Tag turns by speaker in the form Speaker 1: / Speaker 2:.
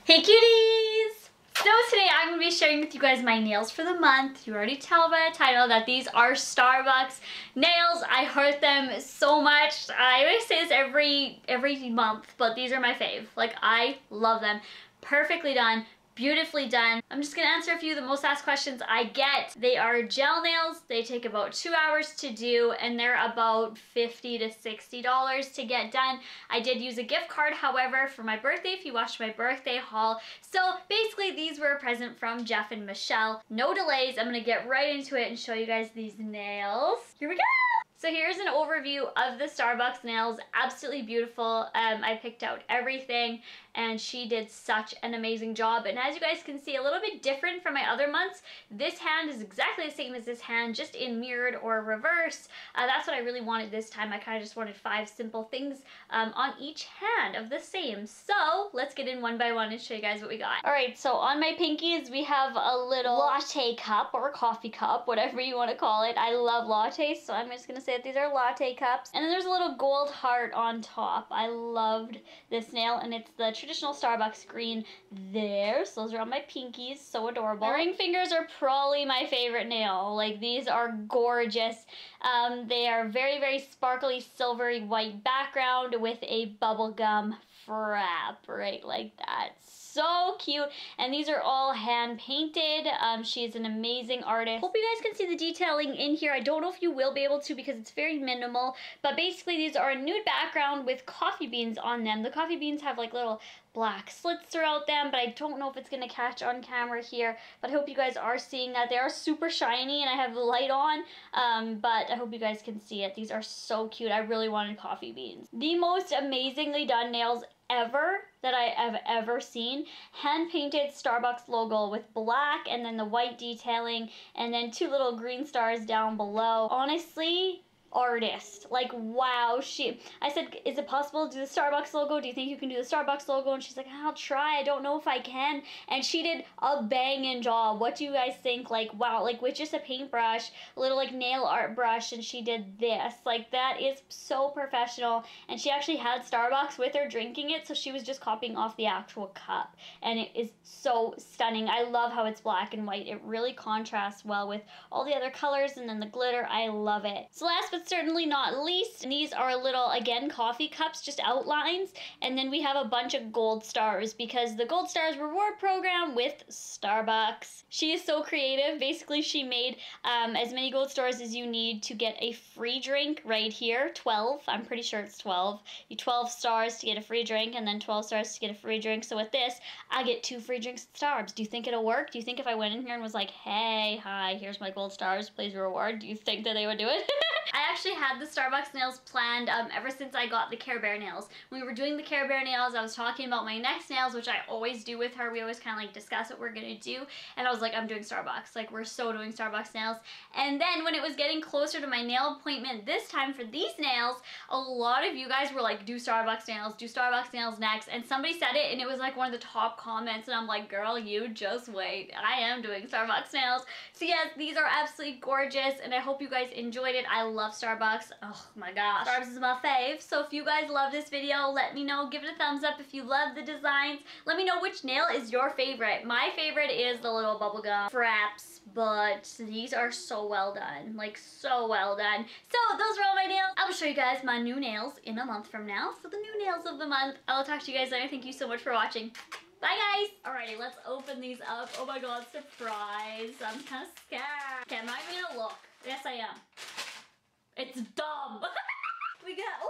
Speaker 1: Hey cuties! So today I'm going to be sharing with you guys my nails for the month. You already tell by the title that these are Starbucks nails. I heart them so much. I always say this every month, but these are my fave. Like, I love them. Perfectly done. Beautifully done. I'm just gonna answer a few of the most asked questions I get. They are gel nails. They take about 2 hours to do and they're about $50 to $60 to get done. I did use a gift card, however, for my birthday if you watched my birthday haul. So basically these were a present from Jeff and Michelle. No delays. I'm gonna get right into it and show you guys these nails. Here we go! So here's an overview of the Starbucks nails. Absolutely beautiful. I picked out everything and she did such an amazing job. And as you guys can see, a little bit different from my other months. This hand is exactly the same as this hand, just in mirrored or reverse. That's what I really wanted this time. I kind of just wanted 5 simple things on each hand of the same. So let's get in one by one and show you guys what we got. All right, so on my pinkies, we have a little latte cup or coffee cup, whatever you want to call it. I love lattes, so I'm just gonna say that these are latte cups. And then there's a little gold heart on top. I loved this nail, and it's the traditional Starbucks green there. So those are on my pinkies, so adorable. My ring fingers are probably my favorite nail. Like, these are gorgeous. They are very, very sparkly, silvery white background with a bubblegum frap right like that. So cute. And these are all hand painted. She's an amazing artist. Hope you guys can see the detailing in here. I don't know if you will be able to because it's very minimal, but basically these are a nude background with coffee beans on them. The coffee beans have like little black slits throughout them, but I don't know if it's gonna catch on camera here, but I hope you guys are seeing that. They are super shiny and I have the light on, but I hope you guys can see it. These are so cute. I really wanted coffee beans. The most amazingly done nails ever that I have ever seen. Hand painted Starbucks logo with black and then the white detailing and then 2 little green stars down below. Honestly, artist. Like, wow. I said, is it possible to do the Starbucks logo? Do you think you can do the Starbucks logo? And she's like, I'll try. I don't know if I can. And she did a banging job. What do you guys think? Like, wow, like with just a paintbrush, a little like nail art brush, and she did this. Like, that is so professional. And she actually had Starbucks with her drinking it, so she was just copying off the actual cup. And it is so stunning. I love how it's black and white. It really contrasts well with all the other colors and then the glitter. I love it. So last but certainly not least, these are little, again, coffee cups, just outlines, and then we have a bunch of gold stars because the Gold Stars reward program with Starbucks. She is so creative. Basically, she made as many gold stars as you need to get a free drink right here. 12, I'm pretty sure it's 12. You 12 stars to get a free drink and then 12 stars to get a free drink. So with this, I get 2 free drinks at Starbucks. Do you think it'll work? Do you think if I went in here and was like, hey, hi, here's my gold stars, please reward, do you think that they would do it? I actually had the Starbucks nails planned ever since I got the Care Bear nails. When we were doing the Care Bear nails, I was talking about my next nails, which I always do with her. We always kind of like discuss what we're gonna do. And I was like, I'm doing Starbucks. Like, we're so doing Starbucks nails. And then when it was getting closer to my nail appointment this time for these nails, a lot of you guys were like, do Starbucks nails next. And somebody said it and it was like one of the top comments. And I'm like, girl, you just wait. I am doing Starbucks nails. So yes, these are absolutely gorgeous. And I hope you guys enjoyed it. I love Starbucks. Oh my gosh. Starbucks is my fave. So if you guys love this video, let me know. Give it a thumbs up if you love the designs. Let me know which nail is your favorite. My favorite is the little bubblegum fraps, but these are so well done. Like, so well done. So those are all my nails. I will show you guys my new nails in a month from now. So the new nails of the month. I'll talk to you guys later. Thank you so much for watching. Bye guys! Alrighty, let's open these up. Oh my god, surprise. I'm kind of scared. Okay, I'm not even gonna look. Yes, I am. It's dumb. We got, oh